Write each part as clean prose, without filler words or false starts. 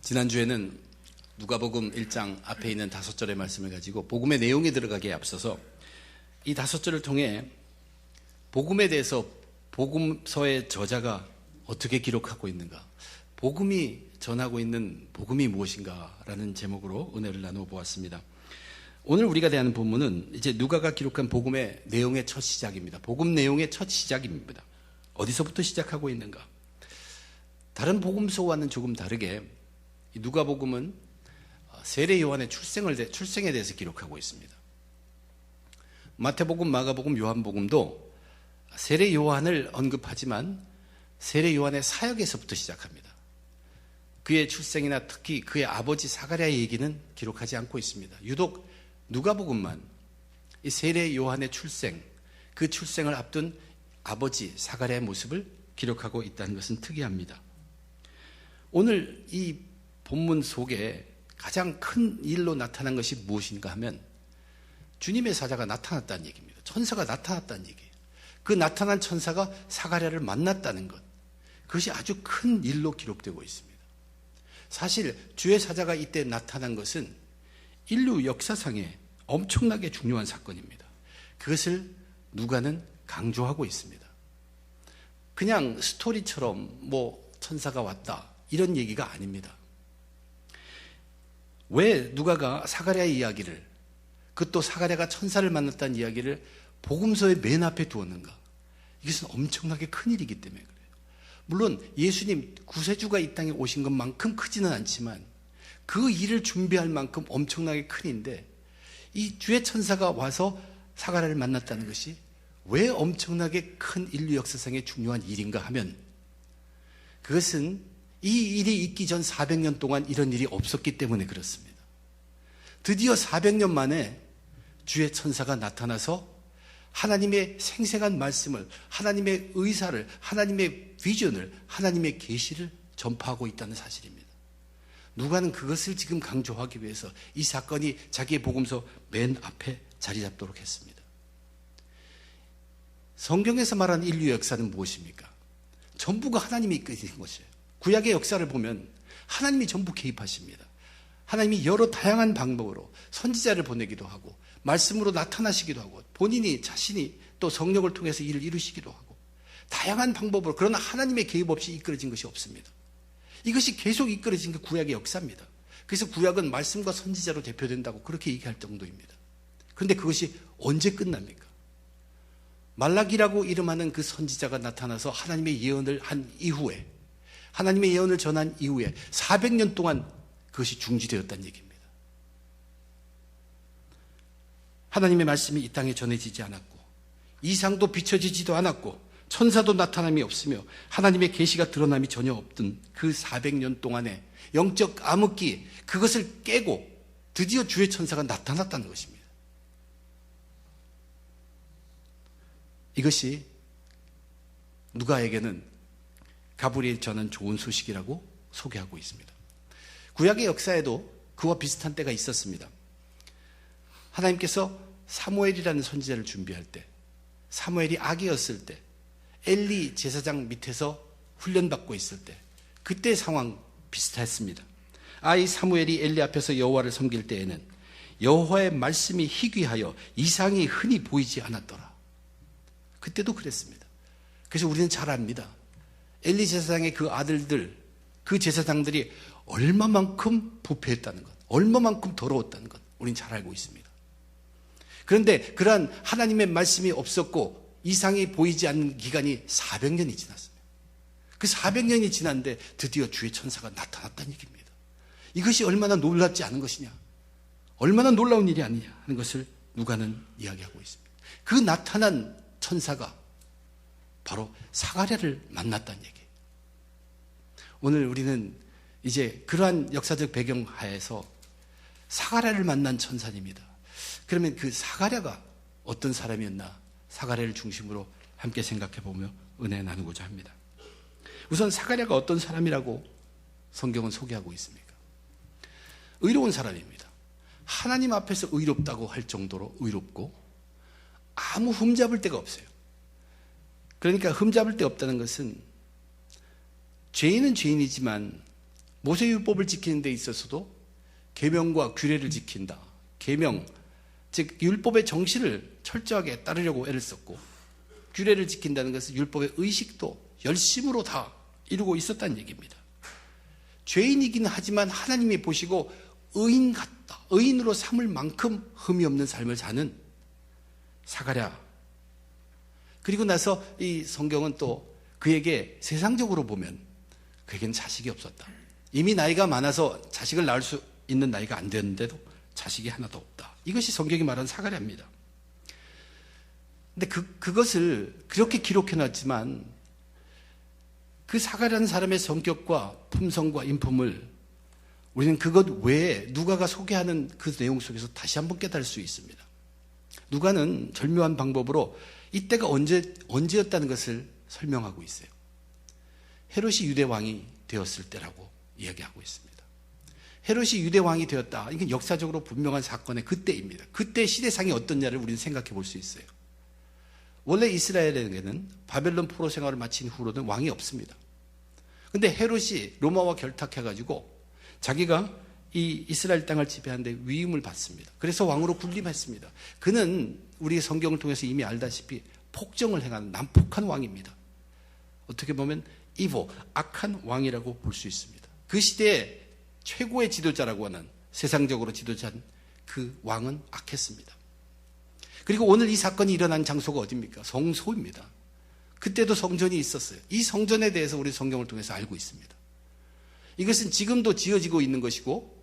지난주에는 누가복음 1장 앞에 있는 5절의 말씀을 가지고 복음의 내용에 들어가기에 앞서서 이 5절을 통해 복음에 대해서 복음서의 저자가 어떻게 기록하고 있는가, 복음이 전하고 있는 복음이 무엇인가라는 제목으로 은혜를 나누어 보았습니다. 오늘 우리가 대하는 본문은 이제 누가가 기록한 복음의 내용의 첫 시작입니다. 복음 내용의 첫 시작입니다. 어디서부터 시작하고 있는가? 다른 복음서와는 조금 다르게 이 누가복음은 세례 요한의 출생에 대해서 기록하고 있습니다. 마태복음, 마가복음, 요한복음도 세례 요한을 언급하지만 세례 요한의 사역에서부터 시작합니다. 그의 출생이나 특히 그의 아버지 사가랴의 얘기는 기록하지 않고 있습니다. 유독 누가복음만 이 세례 요한의 출생, 그 출생을 앞둔 아버지 사가랴의 모습을 기록하고 있다는 것은 특이합니다. 오늘 이 본문 속에 가장 큰 일로 나타난 것이 무엇인가 하면 주님의 사자가 나타났다는 얘기입니다. 천사가 나타났다는 얘기예요. 그 나타난 천사가 사가랴를 만났다는 것, 그것이 아주 큰 일로 기록되고 있습니다. 사실 주의 사자가 이때 나타난 것은 인류 역사상에 엄청나게 중요한 사건입니다. 그것을 누가는 강조하고 있습니다. 그냥 스토리처럼 천사가 왔다 이런 얘기가 아닙니다. 왜 누가가 사가랴의 이야기를, 그것도 사가랴가 천사를 만났다는 이야기를 복음서의 맨 앞에 두었는가? 이것은 엄청나게 큰 일이기 때문에 그래요. 물론 예수님 구세주가 이 땅에 오신 것만큼 크지는 않지만 그 일을 준비할 만큼 엄청나게 큰 일인데, 이 주의 천사가 와서 사가랴를 만났다는 것이 왜 엄청나게 큰 인류 역사상의 중요한 일인가 하면, 그것은 이 일이 있기 전 400년 동안 이런 일이 없었기 때문에 그렇습니다. 드디어 400년 만에 주의 천사가 나타나서 하나님의 생생한 말씀을, 하나님의 의사를, 하나님의 비전을, 하나님의 계시를 전파하고 있다는 사실입니다. 누가는 그것을 지금 강조하기 위해서 이 사건이 자기의 복음서 맨 앞에 자리 잡도록 했습니다. 성경에서 말하는 인류 역사는 무엇입니까? 전부가 하나님이 이끄신 것이에요. 구약의 역사를 보면 하나님이 전부 개입하십니다. 하나님이 여러 다양한 방법으로 선지자를 보내기도 하고 말씀으로 나타나시기도 하고 본인이 자신이 또 성령을 통해서 일을 이루시기도 하고 다양한 방법으로, 그러나 하나님의 개입 없이 이끌어진 것이 없습니다. 이것이 계속 이끌어진 게 구약의 역사입니다. 그래서 구약은 말씀과 선지자로 대표된다고 그렇게 얘기할 정도입니다. 그런데 그것이 언제 끝납니까? 말라기라고 이름하는 그 선지자가 나타나서 하나님의 예언을 한 이후에, 하나님의 예언을 전한 이후에 400년 동안 그것이 중지되었다는 얘기입니다. 하나님의 말씀이 이 땅에 전해지지 않았고 이상도 비춰지지도 않았고 천사도 나타남이 없으며 하나님의 계시가 드러남이 전혀 없던 그 400년 동안의 영적 암흑기, 그것을 깨고 드디어 주의 천사가 나타났다는 것입니다. 이것이 누가에게는 가브리엘 전한 좋은 소식이라고 소개하고 있습니다. 구약의 역사에도 그와 비슷한 때가 있었습니다. 하나님께서 사무엘이라는 선지자를 준비할 때, 사무엘이 아기였을 때, 엘리 제사장 밑에서 훈련받고 있을 때, 그때 상황 비슷했습니다. 아이 사무엘이 엘리 앞에서 여호와를 섬길 때에는 여호와의 말씀이 희귀하여 이상이 흔히 보이지 않았더라. 그때도 그랬습니다. 그래서 우리는 잘 압니다. 엘리 제사장의 그 아들들, 그 제사장들이 얼마만큼 부패했다는 것, 얼마만큼 더러웠다는 것 우리는 잘 알고 있습니다. 그런데 그러한 하나님의 말씀이 없었고 이상이 보이지 않는 기간이 400년이 지났습니다. 그 400년이 지났는데 드디어 주의 천사가 나타났다는 얘기입니다. 이것이 얼마나 놀랍지 않은 것이냐, 얼마나 놀라운 일이 아니냐 하는 것을 누가는 이야기하고 있습니다. 그 나타난 천사가 바로 사가랴를 만났다는 얘기예요. 오늘 우리는 이제 그러한 역사적 배경 하에서 사가랴를 만난 천사입니다. 그러면 그 사가랴가 어떤 사람이었나, 사가랴를 중심으로 함께 생각해 보며 은혜 나누고자 합니다. 우선 사가랴가 어떤 사람이라고 성경은 소개하고 있습니까? 의로운 사람입니다. 하나님 앞에서 의롭다고 할 정도로 의롭고 아무 흠잡을 데가 없어요. 그러니까 흠잡을 데 없다는 것은 죄인은 죄인이지만 모세율법을 지키는 데 있어서도 계명과 규례를 지킨다. 계명, 즉 율법의 정신을 철저하게 따르려고 애를 썼고, 규례를 지킨다는 것은 율법의 의식도 열심으로 다 이루고 있었다는 얘기입니다. 죄인이긴 하지만 하나님이 보시고 의인 같다, 의인으로 삼을 만큼 흠이 없는 삶을 사는 사가랴. 그리고 나서 이 성경은 또 그에게 세상적으로 보면 그에게는 자식이 없었다. 이미 나이가 많아서 자식을 낳을 수 있는 나이가 안 되는데도 자식이 하나도 없다. 이것이 성경이 말하는 사가랴입니다. 근데 그것을 그렇게 기록해놨지만 그 사가랴는 사람의 성격과 품성과 인품을 우리는 그것 외에 누가가 소개하는 그 내용 속에서 다시 한번 깨달을 수 있습니다. 누가는 절묘한 방법으로 이때가 언제였다는 것을 설명하고 있어요. 헤롯이 유대 왕이 되었을 때라고 이야기하고 있습니다. 헤롯이 유대 왕이 되었다. 이건 역사적으로 분명한 사건의 그때입니다. 그때 시대상이 어떻냐를 우리는 생각해 볼 수 있어요. 원래 이스라엘에게는 바벨론 포로 생활을 마친 후로는 왕이 없습니다. 근데 헤롯이 로마와 결탁해가지고 자기가 이 이스라엘 땅을 지배하는데 위임을 받습니다. 그래서 왕으로 군림했습니다. 그는 우리 성경을 통해서 이미 알다시피 폭정을 행하는 난폭한 왕입니다. 어떻게 보면 이보, 악한 왕이라고 볼 수 있습니다. 그 시대에 최고의 지도자라고 하는 세상적으로 지도자인 그 왕은 악했습니다. 그리고 오늘 이 사건이 일어난 장소가 어디입니까? 성소입니다. 그때도 성전이 있었어요. 이 성전에 대해서 우리 성경을 통해서 알고 있습니다. 이것은 지금도 지어지고 있는 것이고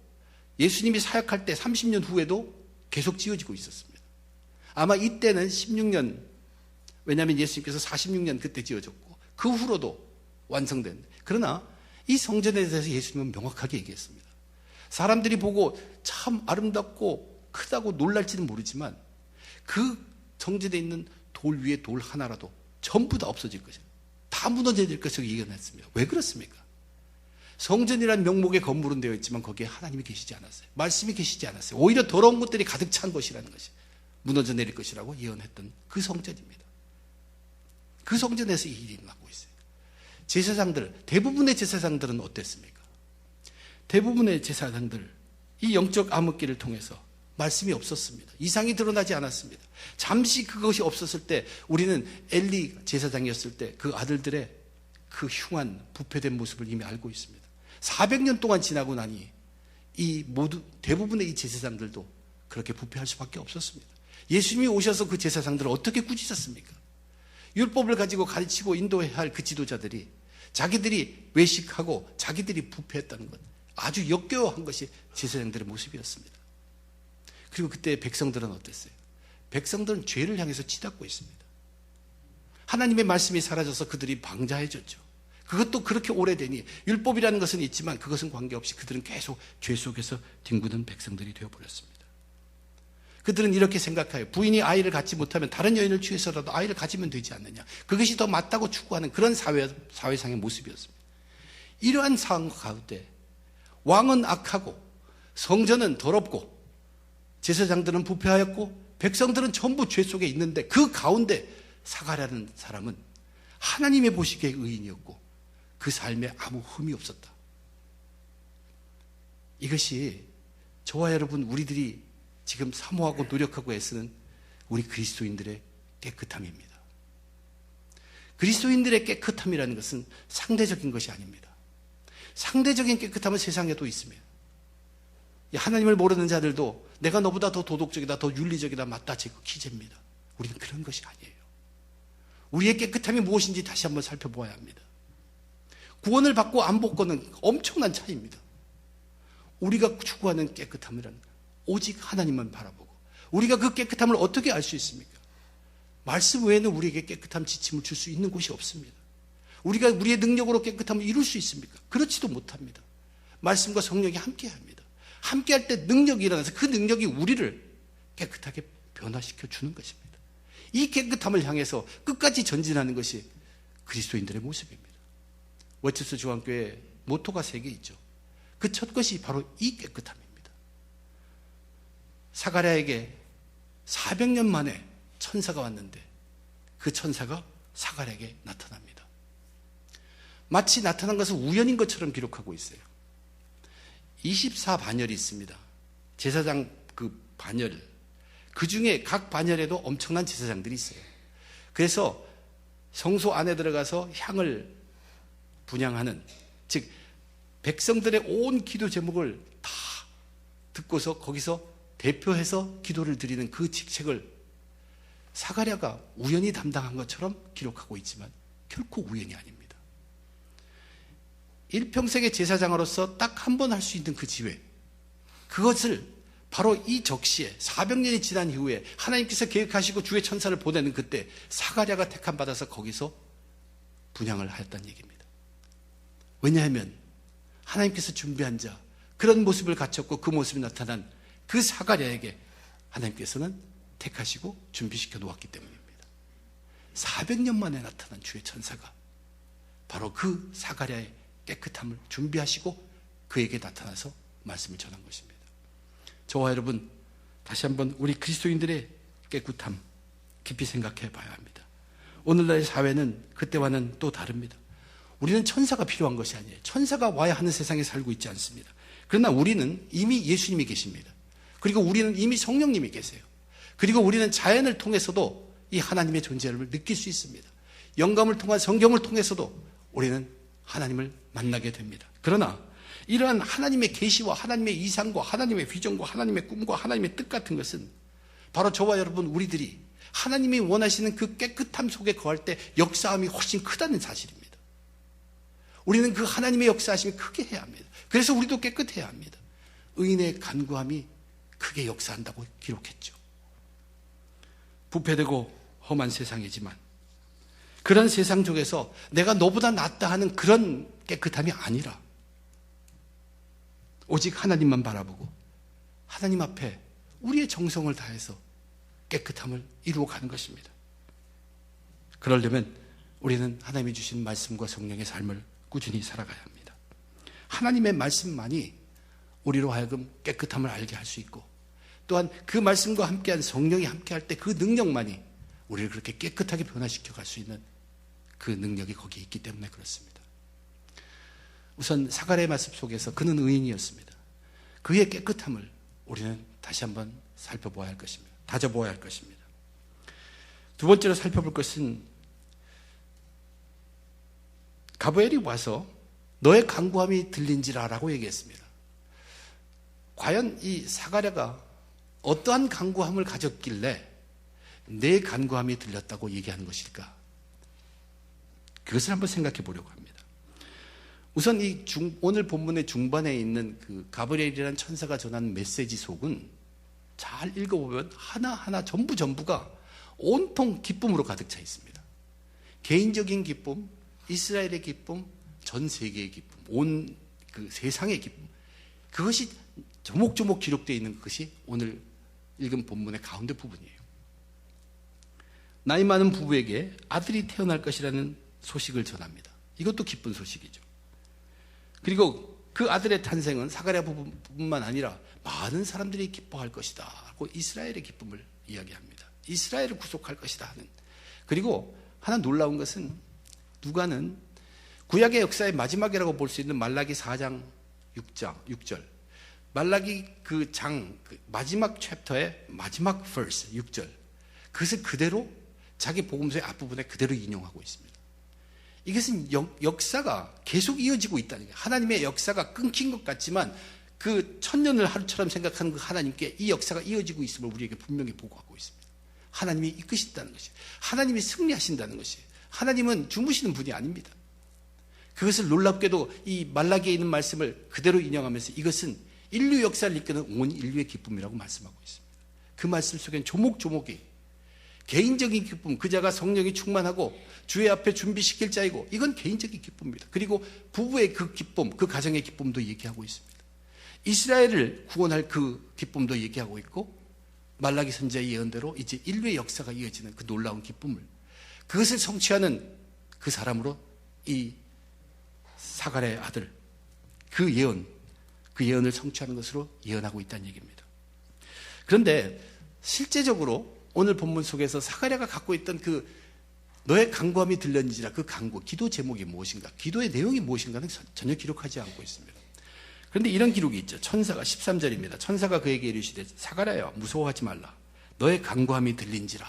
예수님이 사역할 때 30년 후에도 계속 지어지고 있었습니다. 아마 이때는 16년, 왜냐하면 예수님께서 46년 그때 지어졌고 그 후로도 완성된. 그러나 이 성전에 대해서 예수님은 명확하게 얘기했습니다. 사람들이 보고 참 아름답고 크다고 놀랄지는 모르지만 그 성전에 있는 돌 위에 돌 하나라도 전부 다 없어질 것이다. 다 무너질 것이라고 예언했습니다. 왜 그렇습니까? 성전이라는 명목의 건물은 되어 있지만 거기에 하나님이 계시지 않았어요. 말씀이 계시지 않았어요. 오히려 더러운 것들이 가득 찬 것이라는 것이 무너져 내릴 것이라고 예언했던 그 성전입니다. 그 성전에서 이 일이 일어나고 있어요. 제사장들, 대부분의 제사장들은 어땠습니까? 대부분의 제사장들, 이 영적 암흑기를 통해서 말씀이 없었습니다. 이상이 드러나지 않았습니다. 잠시 그것이 없었을 때 우리는 엘리 제사장이었을 때 그 아들들의 그 흉한 부패된 모습을 이미 알고 있습니다. 400년 동안 지나고 나니 이 모두 대부분의 이 제사장들도 그렇게 부패할 수밖에 없었습니다. 예수님이 오셔서 그 제사장들을 어떻게 꾸짖었습니까? 율법을 가지고 가르치고 인도해야 할 그 지도자들이 자기들이 외식하고 자기들이 부패했다는 것, 아주 역겨워한 것이 제사장들의 모습이었습니다. 그리고 그때 백성들은 어땠어요? 백성들은 죄를 향해서 치닫고 있습니다. 하나님의 말씀이 사라져서 그들이 방자해졌죠. 그것도 그렇게 오래되니 율법이라는 것은 있지만 그것은 관계없이 그들은 계속 죄 속에서 뒹구는 백성들이 되어버렸습니다. 그들은 이렇게 생각해요. 부인이 아이를 갖지 못하면 다른 여인을 취해서라도 아이를 가지면 되지 않느냐. 그것이 더 맞다고 추구하는 그런 사회상의 모습이었습니다. 이러한 상황 가운데 왕은 악하고 성전은 더럽고 제사장들은 부패하였고 백성들은 전부 죄 속에 있는데 그 가운데 사가랴는 사람은 하나님의 보시기에 의인이었고 그 삶에 아무 흠이 없었다. 이것이 저와 여러분 우리들이 지금 사모하고 노력하고 애쓰는 우리 그리스도인들의 깨끗함입니다. 그리스도인들의 깨끗함이라는 것은 상대적인 것이 아닙니다. 상대적인 깨끗함은 세상에도 있습니다. 하나님을 모르는 자들도 내가 너보다 더 도덕적이다, 더 윤리적이다, 맞다, 제거 기재입니다. 우리는 그런 것이 아니에요. 우리의 깨끗함이 무엇인지 다시 한번 살펴보아야 합니다. 구원을 받고 안 받고는 엄청난 차이입니다. 우리가 추구하는 깨끗함이란 오직 하나님만 바라보고 우리가 그 깨끗함을 어떻게 알 수 있습니까? 말씀 외에는 우리에게 깨끗함 지침을 줄 수 있는 곳이 없습니다. 우리가 우리의 능력으로 깨끗함을 이룰 수 있습니까? 그렇지도 못합니다. 말씀과 성령이 함께합니다. 함께할 때 능력이 일어나서 그 능력이 우리를 깨끗하게 변화시켜 주는 것입니다. 이 깨끗함을 향해서 끝까지 전진하는 것이 그리스도인들의 모습입니다. 워치스 중앙교회 모토가 3개 있죠. 그 첫 것이 바로 이 깨끗함입니다. 사가랴에게 400년 만에 천사가 왔는데 그 천사가 사가랴에게 나타납니다. 마치 나타난 것은 우연인 것처럼 기록하고 있어요. 24반열이 있습니다. 제사장 그 반열. 그 중에 각 반열에도 엄청난 제사장들이 있어요. 그래서 성소 안에 들어가서 향을 분향하는, 즉 백성들의 온 기도 제목을 다 듣고서 거기서 대표해서 기도를 드리는 그 직책을 사가랴가 우연히 담당한 것처럼 기록하고 있지만 결코 우연이 아닙니다. 일평생의 제사장으로서 딱 한 번 할 수 있는 그 지회, 그것을 바로 이 적시에 400년이 지난 이후에 하나님께서 계획하시고 주의 천사를 보내는 그때 사가랴가 택함 받아서 거기서 분향을 하였다는 얘기입니다. 왜냐하면 하나님께서 준비한 자, 그런 모습을 갖췄고 그 모습이 나타난 그 사가랴에게 하나님께서는 택하시고 준비시켜 놓았기 때문입니다. 400년 만에 나타난 주의 천사가 바로 그 사가랴의 깨끗함을 준비하시고 그에게 나타나서 말씀을 전한 것입니다. 저와 여러분, 다시 한번 우리 그리스도인들의 깨끗함 깊이 생각해 봐야 합니다. 오늘날의 사회는 그때와는 또 다릅니다. 우리는 천사가 필요한 것이 아니에요. 천사가 와야 하는 세상에 살고 있지 않습니다. 그러나 우리는 이미 예수님이 계십니다. 그리고 우리는 이미 성령님이 계세요. 그리고 우리는 자연을 통해서도 이 하나님의 존재를 느낄 수 있습니다. 영감을 통한 성경을 통해서도 우리는 하나님을 만나게 됩니다. 그러나 이러한 하나님의 계시와 하나님의 이상과 하나님의 비전과 하나님의 꿈과 하나님의 뜻 같은 것은 바로 저와 여러분 우리들이 하나님이 원하시는 그 깨끗함 속에 거할 때 역사함이 훨씬 크다는 사실입니다. 우리는 그 하나님의 역사하심이 크게 해야 합니다. 그래서 우리도 깨끗해야 합니다. 의인의 간구함이 크게 역사한다고 기록했죠. 부패되고 험한 세상이지만 그런 세상 속에서 내가 너보다 낫다 하는 그런 깨끗함이 아니라 오직 하나님만 바라보고 하나님 앞에 우리의 정성을 다해서 깨끗함을 이루어가는 것입니다. 그러려면 우리는 하나님이 주신 말씀과 성령의 삶을 꾸준히 살아가야 합니다. 하나님의 말씀만이 우리로 하여금 깨끗함을 알게 할 수 있고 또한 그 말씀과 함께한 성령이 함께할 때 그 능력만이 우리를 그렇게 깨끗하게 변화시켜 갈 수 있는 그 능력이 거기에 있기 때문에 그렇습니다. 우선 사가랴의 말씀 속에서 그는 의인이었습니다. 그의 깨끗함을 우리는 다시 한번 살펴보아야 할 것입니다. 다져보아야 할 것입니다. 두 번째로 살펴볼 것은 가브리엘이 와서 너의 간구함이 들린지라라고 얘기했습니다. 과연 이 사가랴가 어떠한 간구함을 가졌길래 내 간구함이 들렸다고 얘기하는 것일까? 그것을 한번 생각해 보려고 합니다. 우선 오늘 본문의 중반에 있는 그 가브리엘이라는 천사가 전한 메시지 속은 잘 읽어보면 하나하나 전부가 온통 기쁨으로 가득 차 있습니다. 개인적인 기쁨, 이스라엘의 기쁨, 전 세계의 기쁨, 온 그 세상의 기쁨, 그것이 조목조목 기록되어 있는 것이 오늘 읽은 본문의 가운데 부분이에요. 나이 많은 부부에게 아들이 태어날 것이라는 소식을 전합니다. 이것도 기쁜 소식이죠. 그리고 그 아들의 탄생은 사가랴 부부뿐만 아니라 많은 사람들이 기뻐할 것이다 하고 이스라엘의 기쁨을 이야기합니다. 이스라엘을 구속할 것이다 하는. 그리고 하나 놀라운 것은 누가는 구약의 역사의 마지막이라고 볼 수 있는 말라기 4장 6절 말라기 그 마지막 챕터의 마지막 verse 6절 그것을 그대로 자기 복음서의 앞부분에 그대로 인용하고 있습니다. 이것은 역사가 계속 이어지고 있다는 거예요. 하나님의 역사가 끊긴 것 같지만 그 천년을 하루처럼 생각하는 그 하나님께 이 역사가 이어지고 있음을 우리에게 분명히 보고하고 있습니다. 하나님이 이끄신다는 것이, 하나님이 승리하신다는 것이, 하나님은 주무시는 분이 아닙니다. 그것을 놀랍게도 이 말라기에 있는 말씀을 그대로 인용하면서 이것은 인류 역사를 이끄는 온 인류의 기쁨이라고 말씀하고 있습니다. 그 말씀 속엔 조목조목이 개인적인 기쁨, 그자가 성령이 충만하고 주의 앞에 준비시킬 자이고 이건 개인적인 기쁨입니다. 그리고 부부의 그 기쁨, 그 가정의 기쁨도 얘기하고 있습니다. 이스라엘을 구원할 그 기쁨도 얘기하고 있고 말라기 선지자의 예언대로 이제 인류의 역사가 이어지는 그 놀라운 기쁨을 그것을 성취하는 그 사람으로 이 사가랴의 아들 그 예언을 성취하는 것으로 예언하고 있다는 얘기입니다. 그런데 실제적으로 오늘 본문 속에서 사가랴가 갖고 있던 그 너의 간구함이 들렸는지라 그 간구, 기도 제목이 무엇인가, 기도의 내용이 무엇인가는 전혀 기록하지 않고 있습니다. 그런데 이런 기록이 있죠. 천사가 13절입니다. 천사가 그에게 이르시되 사가랴야 무서워하지 말라. 너의 간구함이 들린지라.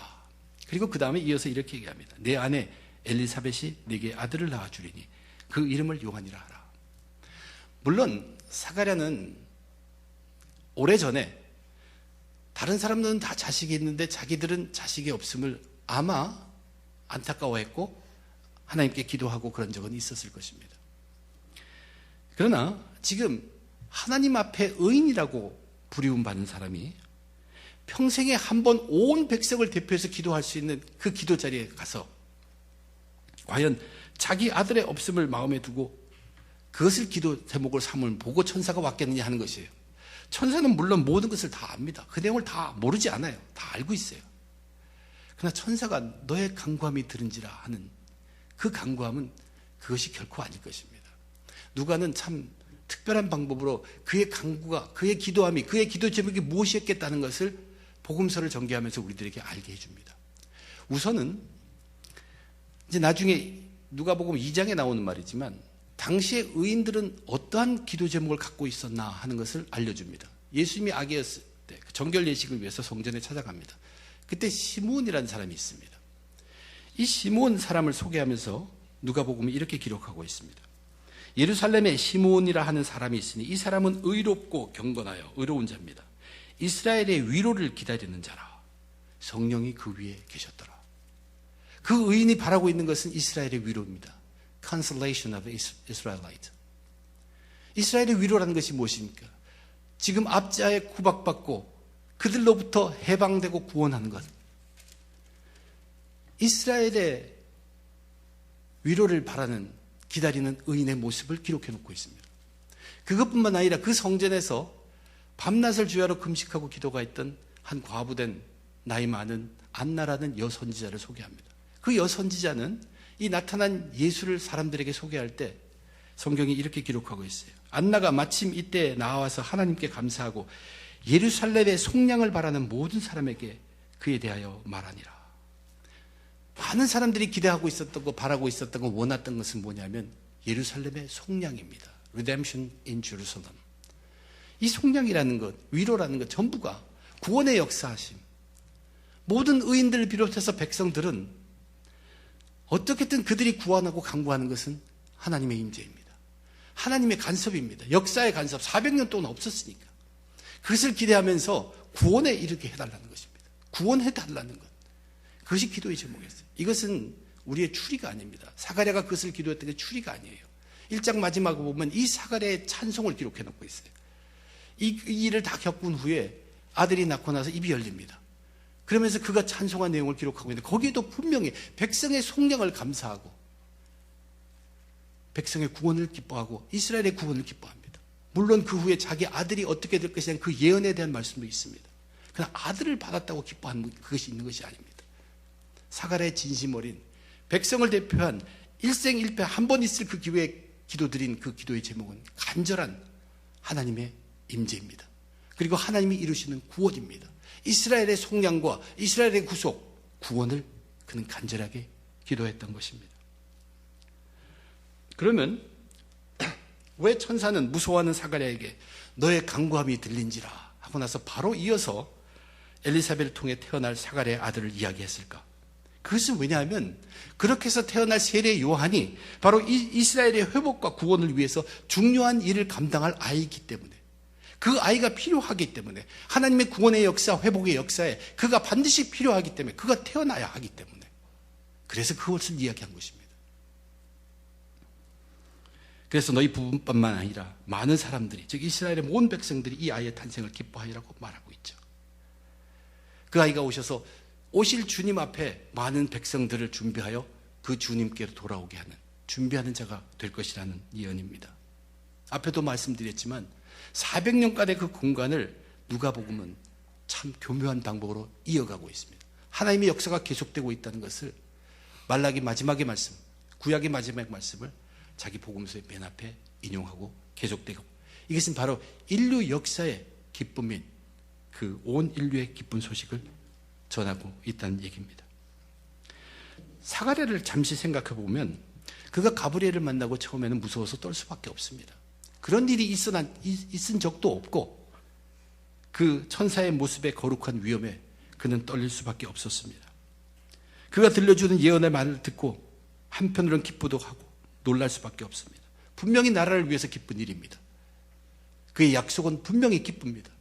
그리고 그 다음에 이어서 이렇게 얘기합니다. 내 아내 엘리사벳이 네게 아들을 낳아주리니 그 이름을 요한이라 하라. 물론 사가랴는 오래전에 다른 사람들은 다 자식이 있는데 자기들은 자식이 없음을 아마 안타까워했고 하나님께 기도하고 그런 적은 있었을 것입니다. 그러나 지금 하나님 앞에 의인이라고 부리움받는 사람이 평생에 한 번 온 백성을 대표해서 기도할 수 있는 그 기도 자리에 가서 과연 자기 아들의 없음을 마음에 두고 그것을 기도 제목을 삼을 보고 천사가 왔겠느냐 하는 것이에요. 천사는 물론 모든 것을 다 압니다. 그 내용을 다 모르지 않아요. 다 알고 있어요. 그러나 천사가 너의 간구함이 들은지라 하는 그 간구함은 그것이 결코 아닐 것입니다. 누가는 참 특별한 방법으로 그의 간구가, 그의 기도함이, 그의 기도 제목이 무엇이었겠다는 것을 복음서를 전개하면서 우리들에게 알게 해줍니다. 우선은 이제 나중에 누가복음 2장에 나오는 말이지만 당시의 의인들은 어떠한 기도 제목을 갖고 있었나 하는 것을 알려줍니다. 예수님이 아기였을 때 정결 예식을 위해서 성전에 찾아갑니다. 그때 시므온이라는 사람이 있습니다. 이 시므온 사람을 소개하면서 누가복음이 이렇게 기록하고 있습니다. 예루살렘에 시므온이라 하는 사람이 있으니 이 사람은 의롭고 경건하여 의로운 자입니다. 이스라엘의 위로를 기다리는 자라. 성령이 그 위에 계셨더라. 그 의인이 바라고 있는 것은 이스라엘의 위로입니다. Consolation of Israelite. 이스라엘의 위로라는 것이 무엇입니까? 지금 압제하에 구박받고 그들로부터 해방되고 구원하는 것. 이스라엘의 위로를 바라는, 기다리는 의인의 모습을 기록해 놓고 있습니다. 그것뿐만 아니라 그 성전에서 밤낮을 주야로 금식하고 기도가 있던 한 과부된 나이 많은 안나라는 여선지자를 소개합니다. 그 여선지자는 이 나타난 예수를 사람들에게 소개할 때 성경이 이렇게 기록하고 있어요. 안나가 마침 이때 나와서 하나님께 감사하고 예루살렘의 속량을 바라는 모든 사람에게 그에 대하여 말하니라. 많은 사람들이 기대하고 있었던 거, 바라고 있었던 거, 원했던 것은 뭐냐면 예루살렘의 속량입니다. Redemption in Jerusalem. 이 속량이라는 것, 위로라는 것 전부가 구원의 역사하심. 모든 의인들을 비롯해서 백성들은 어떻게든 그들이 구원하고 강구하는 것은 하나님의 임재입니다. 하나님의 간섭입니다. 역사의 간섭, 400년 동안 없었으니까. 그것을 기대하면서 구원에 이르게 해달라는 것입니다. 구원해달라는 것. 그것이 기도의 제목이었어요. 이것은 우리의 추리가 아닙니다. 사가랴가 그것을 기도했던 게 추리가 아니에요. 1장 마지막을 보면 이 사가랴의 찬송을 기록해 놓고 있어요. 이 일을 다 겪은 후에 아들이 낳고 나서 입이 열립니다. 그러면서 그가 찬송한 내용을 기록하고 있는데 거기에도 분명히 백성의 속량을 감사하고 백성의 구원을 기뻐하고 이스라엘의 구원을 기뻐합니다. 물론 그 후에 자기 아들이 어떻게 될 것이냐는 그 예언에 대한 말씀도 있습니다. 그러나 아들을 받았다고 기뻐하는 그것이 있는 것이 아닙니다. 사가랴의 진심 어린 백성을 대표한 일생일패 한 번 있을 그 기회에 기도드린 그 기도의 제목은 간절한 하나님의 임재입니다. 그리고 하나님이 이루시는 구원입니다. 이스라엘의 속량과 이스라엘의 구속, 구원을 그는 간절하게 기도했던 것입니다. 그러면 왜 천사는 무서워하는 사가랴에게 너의 간구함이 들린지라 하고 나서 바로 이어서 엘리사벳을 통해 태어날 사가랴의 아들을 이야기했을까? 그것은 왜냐하면 그렇게 해서 태어날 세례 요한이 바로 이스라엘의 회복과 구원을 위해서 중요한 일을 감당할 아이이기 때문에, 그 아이가 필요하기 때문에, 하나님의 구원의 역사, 회복의 역사에 그가 반드시 필요하기 때문에, 그가 태어나야 하기 때문에, 그래서 그것을 이야기한 것입니다. 그래서 너희 부분뿐만 아니라 많은 사람들이, 즉 이스라엘의 모든 백성들이 이 아이의 탄생을 기뻐하리라고 말하고 있죠. 그 아이가 오셔서 오실 주님 앞에 많은 백성들을 준비하여 그 주님께로 돌아오게 하는, 준비하는 자가 될 것이라는 예언입니다. 앞에도 말씀드렸지만 400년간의 그 공간을 누가복음은 참 교묘한 방법으로 이어가고 있습니다. 하나님의 역사가 계속되고 있다는 것을 말라기 마지막의 말씀, 구약의 마지막 말씀을 자기 복음서의 맨 앞에 인용하고 계속되고, 이것은 바로 인류 역사의 기쁨인 그 온 인류의 기쁜 소식을 전하고 있다는 얘기입니다. 사가랴를 잠시 생각해 보면 그가 가브리엘을 만나고 처음에는 무서워서 떨 수밖에 없습니다. 그런 일이 있은 적도 없고 그 천사의 모습의 거룩한 위엄에 그는 떨릴 수밖에 없었습니다. 그가 들려주는 예언의 말을 듣고 한편으로는 기쁘도 하고 놀랄 수밖에 없습니다. 분명히 나라를 위해서 기쁜 일입니다. 그의 약속은 분명히 기쁩니다.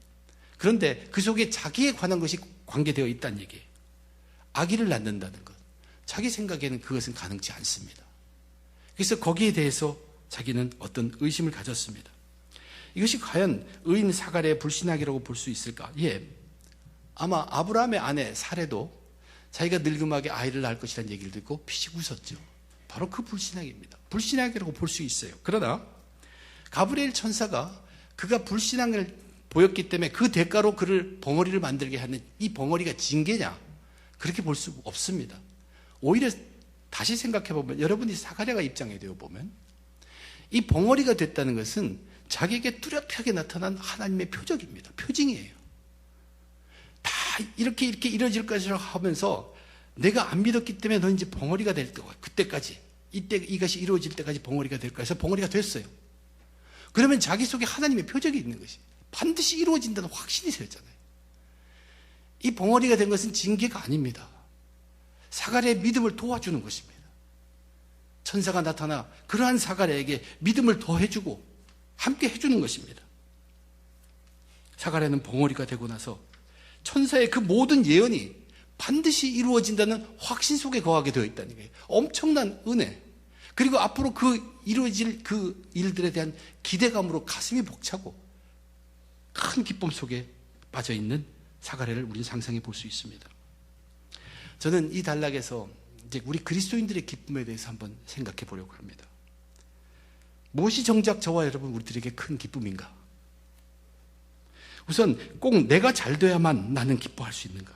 그런데 그 속에 자기에 관한 것이 관계되어 있다는 얘기예요. 아기를 낳는다는 것. 자기 생각에는 그것은 가능치 않습니다. 그래서 거기에 대해서 자기는 어떤 의심을 가졌습니다. 이것이 과연 의인 사가랴의 불신학이라고 볼 수 있을까? 예. 아마 아브라함의 아내 사레도 자기가 늙음하게 아이를 낳을 것이라는 얘기를 듣고 피식 웃었죠. 바로 그 불신학입니다. 불신학이라고 볼 수 있어요. 그러나 가브리엘 천사가 그가 불신앙을 보였기 때문에 그 대가로 그를 벙어리를 만들게 하는 이 벙어리가 징계냐? 그렇게 볼 수 없습니다. 오히려 다시 생각해보면 여러분이 사가랴가 입장에 되어 보면 이 벙어리가 됐다는 것은 자기에게 뚜렷하게 나타난 하나님의 표적입니다. 표징이에요. 다 이렇게 이루어질 것이라고 하면서 내가 안 믿었기 때문에 너 이제 벙어리가 될 거야. 그때까지. 이때 이것이 이루어질 때까지 벙어리가 될 거야. 해서 벙어리가 됐어요. 그러면 자기 속에 하나님의 표적이 있는 것이 반드시 이루어진다는 확신이 생겼잖아요. 이 벙어리가 된 것은 징계가 아닙니다. 사가랴의 믿음을 도와주는 것입니다. 천사가 나타나 그러한 사가랴에게 믿음을 더해주고 함께 해주는 것입니다. 사가랴는 벙어리가 되고 나서 천사의 그 모든 예언이 반드시 이루어진다는 확신 속에 거하게 되어 있다는 거예요. 엄청난 은혜. 그리고 앞으로 이루어질 그 일들에 대한 기대감으로 가슴이 벅차고 큰 기쁨 속에 빠져 있는 사가랴를 우리는 상상해 볼 수 있습니다. 저는 이 단락에서 이제 우리 그리스도인들의 기쁨에 대해서 한번 생각해 보려고 합니다. 무엇이 정작 저와 여러분 우리들에게 큰 기쁨인가? 우선 꼭 내가 잘 돼야만 나는 기뻐할 수 있는가?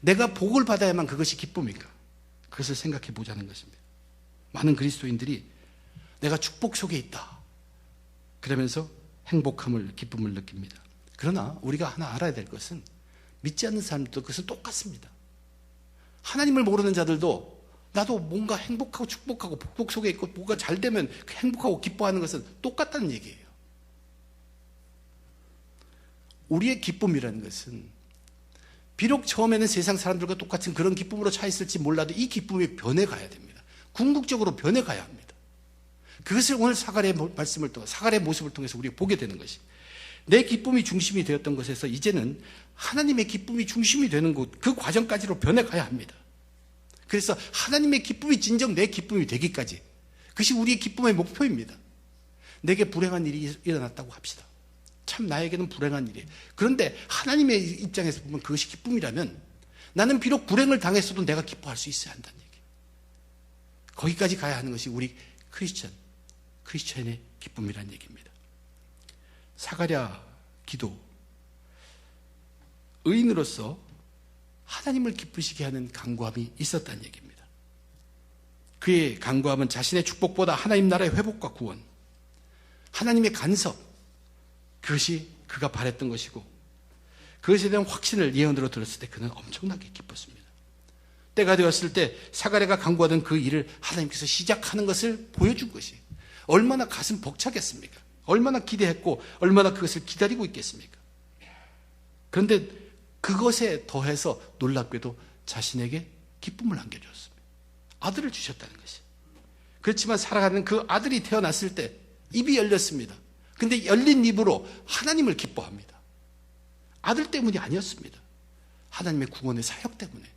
내가 복을 받아야만 그것이 기쁨인가? 그것을 생각해 보자는 것입니다. 많은 그리스도인들이 내가 축복 속에 있다. 그러면서 행복함을, 기쁨을 느낍니다. 그러나 우리가 하나 알아야 될 것은 믿지 않는 사람들도 그것은 똑같습니다. 하나님을 모르는 자들도 나도 뭔가 행복하고 축복하고 복복 속에 있고 뭐가 잘 되면 행복하고 기뻐하는 것은 똑같다는 얘기예요. 우리의 기쁨이라는 것은 비록 처음에는 세상 사람들과 똑같은 그런 기쁨으로 차 있을지 몰라도 이 기쁨이 변해가야 됩니다. 궁극적으로 변해가야 합니다. 그것을 오늘 사가랴의 말씀을 통해 사가랴의 모습을 통해서 우리가 보게 되는 것이 내 기쁨이 중심이 되었던 것에서 이제는 하나님의 기쁨이 중심이 되는 것, 그 과정까지로 변해가야 합니다. 그래서 하나님의 기쁨이 진정 내 기쁨이 되기까지 그것이 우리의 기쁨의 목표입니다. 내게 불행한 일이 일어났다고 합시다. 참 나에게는 불행한 일이에요. 그런데 하나님의 입장에서 보면 그것이 기쁨이라면 나는 비록 불행을 당했어도 내가 기뻐할 수 있어야 한다는 얘기예요. 거기까지 가야 하는 것이 우리 크리스천의 기쁨이라는 얘기입니다. 사가랴 기도, 의인으로서 하나님을 기쁘시게 하는 간구함이 있었다는 얘기입니다. 그의 간구함은 자신의 축복보다 하나님 나라의 회복과 구원, 하나님의 간섭, 그것이 그가 바랬던 것이고 그것에 대한 확신을 예언으로 들었을 때 그는 엄청나게 기뻤습니다. 때가 되었을 때 사가랴가 간구하던 그 일을 하나님께서 시작하는 것을 보여준 것이 얼마나 가슴 벅차겠습니까? 얼마나 기대했고 얼마나 그것을 기다리고 있겠습니까? 그런데 그것에 더해서 놀랍게도 자신에게 기쁨을 안겨주었습니다. 아들을 주셨다는 것이. 그렇지만 살아가는 그 아들이 태어났을 때 입이 열렸습니다. 근데 열린 입으로 하나님을 기뻐합니다. 아들 때문이 아니었습니다. 하나님의 구원의 사역 때문에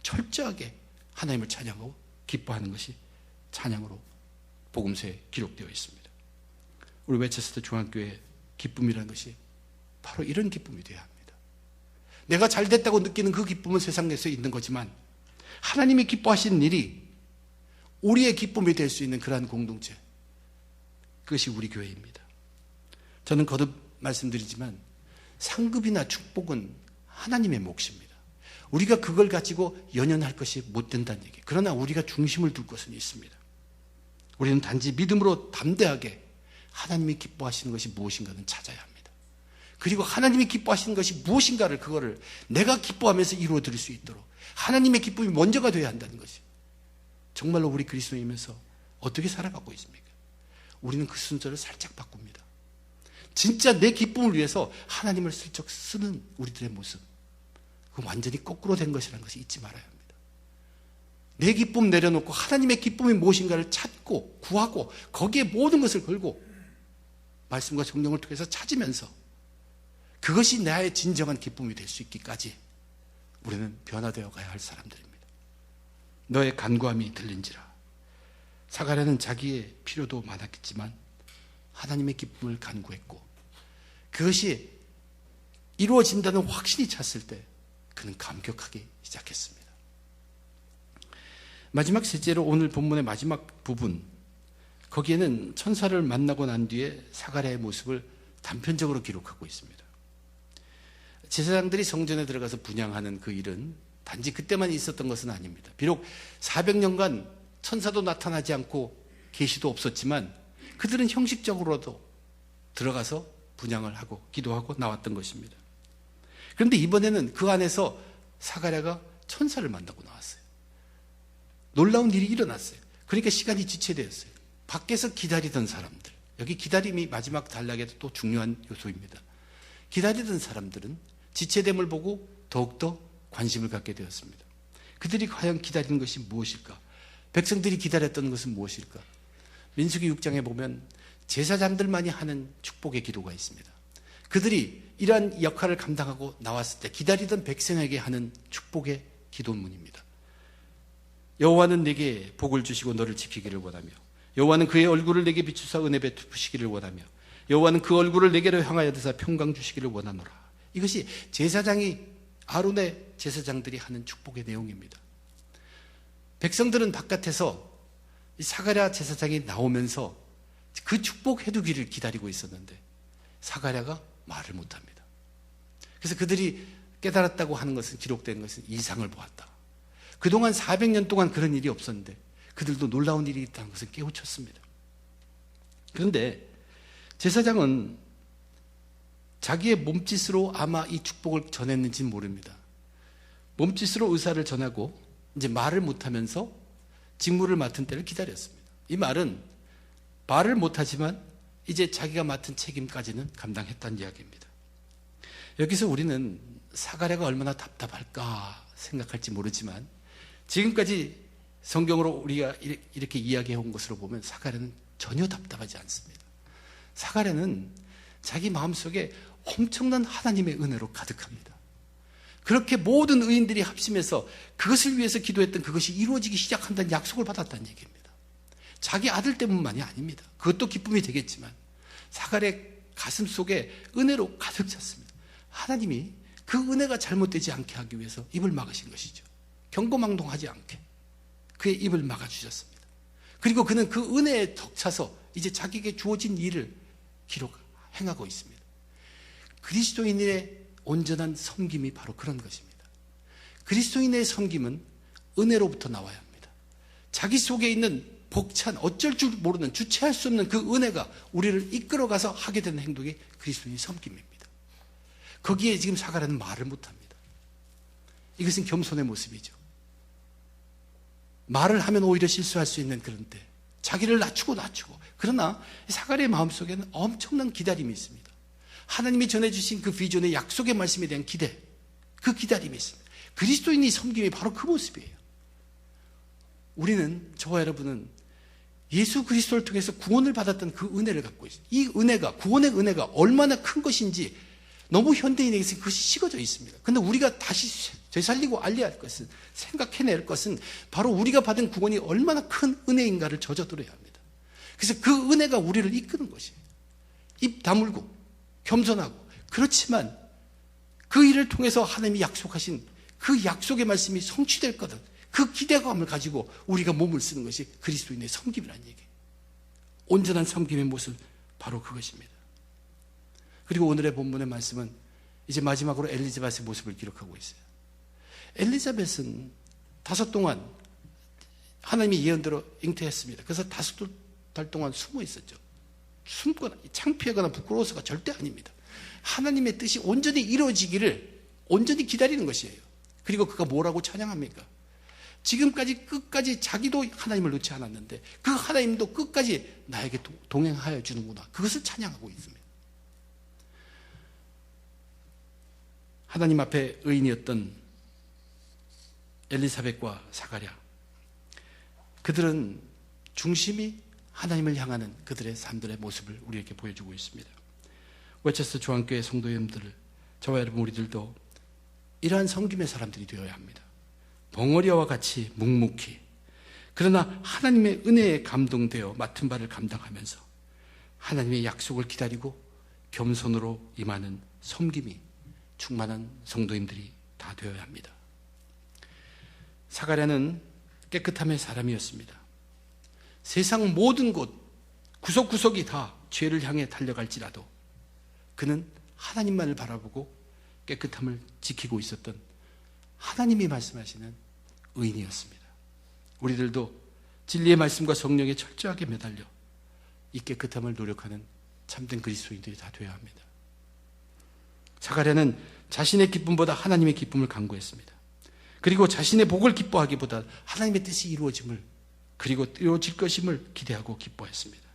철저하게 하나님을 찬양하고 기뻐하는 것이 찬양으로 복음서에 기록되어 있습니다. 우리 웨체스터 중앙교회의 기쁨이라는 것이 바로 이런 기쁨이 되어야 합니다. 내가 잘 됐다고 느끼는 그 기쁨은 세상에서 있는 거지만 하나님이 기뻐하시는 일이 우리의 기쁨이 될 수 있는 그러한 공동체, 그것이 우리 교회입니다. 저는 거듭 말씀드리지만 상급이나 축복은 하나님의 몫입니다. 우리가 그걸 가지고 연연할 것이 못 된다는 얘기. 그러나 우리가 중심을 둘 것은 있습니다. 우리는 단지 믿음으로 담대하게 하나님이 기뻐하시는 것이 무엇인가는 찾아야 합니다. 그리고 하나님이 기뻐하시는 것이 무엇인가를 그거를 내가 기뻐하면서 이루어 드릴 수 있도록 하나님의 기쁨이 먼저가 되어야 한다는 것이 정말로 우리 그리스도인이면서 어떻게 살아가고 있습니까? 우리는 그 순서를 살짝 바꿉니다. 진짜 내 기쁨을 위해서 하나님을 슬쩍 쓰는 우리들의 모습, 그건 완전히 거꾸로 된 것이라는 것을 잊지 말아야 합니다. 내 기쁨 내려놓고 하나님의 기쁨이 무엇인가를 찾고 구하고 거기에 모든 것을 걸고 말씀과 성령을 통해서 찾으면서 그것이 나의 진정한 기쁨이 될 수 있기까지 우리는 변화되어 가야 할 사람들입니다. 너의 간구함이 들린지라. 사가랴는 자기의 필요도 많았겠지만 하나님의 기쁨을 간구했고 그것이 이루어진다는 확신이 찼을 때 그는 감격하기 시작했습니다. 마지막 셋째로 오늘 본문의 마지막 부분, 거기에는 천사를 만나고 난 뒤에 사가랴의 모습을 단편적으로 기록하고 있습니다. 제사장들이 성전에 들어가서 분향하는 그 일은 단지 그때만 있었던 것은 아닙니다. 비록 400년간 천사도 나타나지 않고 계시도 없었지만 그들은 형식적으로도 들어가서 분향을 하고 기도하고 나왔던 것입니다. 그런데 이번에는 그 안에서 사가랴가 천사를 만나고 나왔어요. 놀라운 일이 일어났어요. 그러니까 시간이 지체되었어요. 밖에서 기다리던 사람들, 여기 기다림이 마지막 단락에도 또 중요한 요소입니다. 기다리던 사람들은 지체됨을 보고 더욱더 관심을 갖게 되었습니다. 그들이 과연 기다리는 것이 무엇일까? 백성들이 기다렸던 것은 무엇일까? 민수기 6장에 보면 제사장들만이 하는 축복의 기도가 있습니다. 그들이 이러한 역할을 감당하고 나왔을 때 기다리던 백성에게 하는 축복의 기도문입니다. 여호와는 내게 복을 주시고 너를 지키기를 원하며 여호와는 그의 얼굴을 내게 비추사 은혜 베푸시기를 원하며 여호와는 그 얼굴을 내게로 향하여 드사 평강 주시기를 원하노라. 이것이 제사장이 아론의 제사장들이 하는 축복의 내용입니다. 백성들은 바깥에서 사가랴 제사장이 나오면서 그 축복해두기를 기다리고 있었는데 사가랴가 말을 못합니다. 그래서 그들이 깨달았다고 하는 것은, 기록된 것은 이상을 보았다. 그동안 400년 동안 그런 일이 없었는데 그들도 놀라운 일이 있다는 것을 깨우쳤습니다. 그런데 제사장은 자기의 몸짓으로 아마 이 축복을 전했는지는 모릅니다. 몸짓으로 의사를 전하고 이제 말을 못하면서 직무를 맡은 때를 기다렸습니다. 이 말은 말을 못하지만 이제 자기가 맡은 책임까지는 감당했다는 이야기입니다. 여기서 우리는 사가랴가 얼마나 답답할까 생각할지 모르지만 지금까지 성경으로 우리가 이렇게 이야기해 온 것으로 보면 사가랴는 전혀 답답하지 않습니다. 사가랴는 자기 마음속에 엄청난 하나님의 은혜로 가득합니다. 그렇게 모든 의인들이 합심해서 그것을 위해서 기도했던 그것이 이루어지기 시작한다는 약속을 받았다는 얘기입니다. 자기 아들 때문만이 아닙니다. 그것도 기쁨이 되겠지만 사가랴의 가슴 속에 은혜로 가득 찼습니다. 하나님이 그 은혜가 잘못되지 않게 하기 위해서 입을 막으신 것이죠. 경고망동하지 않게 그의 입을 막아주셨습니다. 그리고 그는 그 은혜에 덕차서 이제 자기에게 주어진 일을 행하고 있습니다. 그리스도인의 온전한 섬김이 바로 그런 것입니다. 그리스도인의 섬김은 은혜로부터 나와야 합니다. 자기 속에 있는 벅찬 어쩔 줄 모르는 주체할 수 없는 그 은혜가 우리를 이끌어가서 하게 되는 행동이 그리스도인의 섬김입니다. 거기에 지금 사가랴는 말을 못합니다. 이것은 겸손의 모습이죠. 말을 하면 오히려 실수할 수 있는 그런 때 자기를 낮추고 그러나 사가랴의 마음속에는 엄청난 기다림이 있습니다. 하나님이 전해주신 그 비전의 약속의 말씀에 대한 기대, 그 기다림이 있습니다. 그리스도인의 섬김이 바로 그 모습이에요. 우리는, 저와 여러분은 예수 그리스도를 통해서 구원을 받았던 그 은혜를 갖고 있어요. 이 은혜가, 구원의 은혜가 얼마나 큰 것인지 너무 현대인에게서 그것이 식어져 있습니다. 그런데 우리가 다시 되살리고 알려야 할 것은, 생각해낼 것은 바로 우리가 받은 구원이 얼마나 큰 은혜인가를 젖어들어야 합니다. 그래서 그 은혜가 우리를 이끄는 것이에요. 입 다물고 겸손하고, 그렇지만 그 일을 통해서 하나님이 약속하신 그 약속의 말씀이 성취될 거다, 그 기대감을 가지고 우리가 몸을 쓰는 것이 그리스도인의 섬김이라는 얘기예요. 온전한 섬김의 모습, 바로 그것입니다. 그리고 오늘의 본문의 말씀은 이제 마지막으로 엘리자벳의 모습을 기록하고 있어요. 엘리자벳은 5 동안 하나님의 예언대로 잉태했습니다. 그래서 5달 동안 숨어 있었죠. 숨거나 창피하거나 부끄러워서가 절대 아닙니다. 하나님의 뜻이 온전히 이루어지기를 온전히 기다리는 것이에요. 그리고 그가 뭐라고 찬양합니까? 지금까지 끝까지 자기도 하나님을 놓지 않았는데 그 하나님도 끝까지 나에게 동행하여 주는구나, 그것을 찬양하고 있습니다. 하나님 앞에 의인이었던 엘리사벳과 사가랴, 그들은 중심이 하나님을 향하는 그들의 삶들의 모습을 우리에게 보여주고 있습니다. 웨체스터 조항교회 성도님들, 저와 여러분 우리들도 이러한 섬김의 사람들이 되어야 합니다. 벙어리와 같이 묵묵히, 그러나 하나님의 은혜에 감동되어 맡은 바를 감당하면서 하나님의 약속을 기다리고 겸손으로 임하는 섬김이 충만한 성도님들이 다 되어야 합니다. 사가랴는 깨끗함의 사람이었습니다. 세상 모든 곳 구석구석이 다 죄를 향해 달려갈지라도 그는 하나님만을 바라보고 깨끗함을 지키고 있었던 하나님이 말씀하시는 의인이었습니다. 우리들도 진리의 말씀과 성령에 철저하게 매달려 이 깨끗함을 노력하는 참된 그리스도인들이 다 되어야 합니다. 사가랴는 자신의 기쁨보다 하나님의 기쁨을 간구했습니다. 그리고 자신의 복을 기뻐하기보다 하나님의 뜻이 이루어짐을, 그리고 이루어질 것임을 기대하고 기뻐했습니다.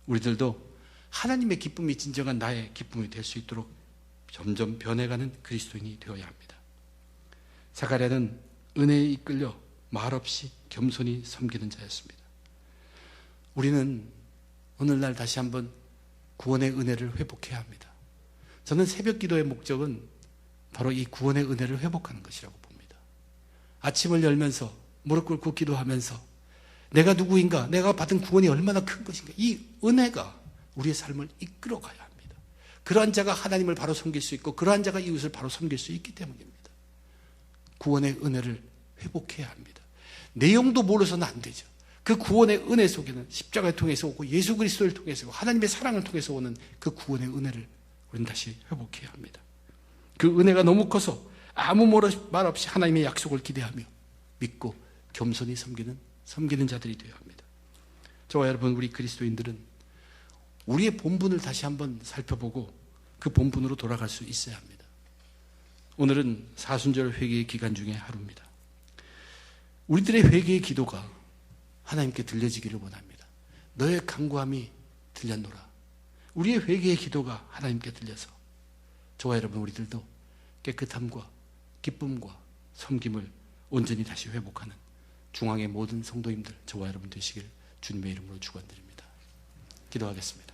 우리들도 하나님의 기쁨이 진정한 나의 기쁨이 될 수 있도록 점점 변해가는 그리스도인이 되어야 합니다. 사가랴는 은혜에 이끌려 말없이 겸손히 섬기는 자였습니다. 우리는 오늘날 다시 한번 구원의 은혜를 회복해야 합니다. 저는 새벽 기도의 목적은 바로 이 구원의 은혜를 회복하는 것이라고 봅니다. 아침을 열면서 무릎 꿇고 기도하면서 내가 누구인가, 내가 받은 구원이 얼마나 큰 것인가, 이 은혜가 우리의 삶을 이끌어 가야 합니다. 그러한 자가 하나님을 바로 섬길 수 있고 그러한 자가 이웃을 바로 섬길 수 있기 때문입니다. 구원의 은혜를 회복해야 합니다. 내용도 몰라서는 안 되죠. 그 구원의 은혜 속에는 십자가를 통해서 오고 예수 그리스도를 통해서 오고 하나님의 사랑을 통해서 오는 그 구원의 은혜를 우리는 다시 회복해야 합니다. 그 은혜가 너무 커서 아무 말 없이 하나님의 약속을 기대하며 믿고 겸손히 섬기는 자들이 되어야 합니다. 저와 여러분, 우리 그리스도인들은 우리의 본분을 다시 한번 살펴보고 그 본분으로 돌아갈 수 있어야 합니다. 오늘은 사순절 회개의 기간 중에 하루입니다. 우리들의 회개의 기도가 하나님께 들려지기를 원합니다. 너의 간구함이 들렸노라. 우리의 회개의 기도가 하나님께 들려서 저와 여러분 우리들도 깨끗함과 기쁨과 섬김을 온전히 다시 회복하는 중앙의 모든 성도님들, 저와 여러분 되시길 주님의 이름으로 축원드립니다. 기도하겠습니다.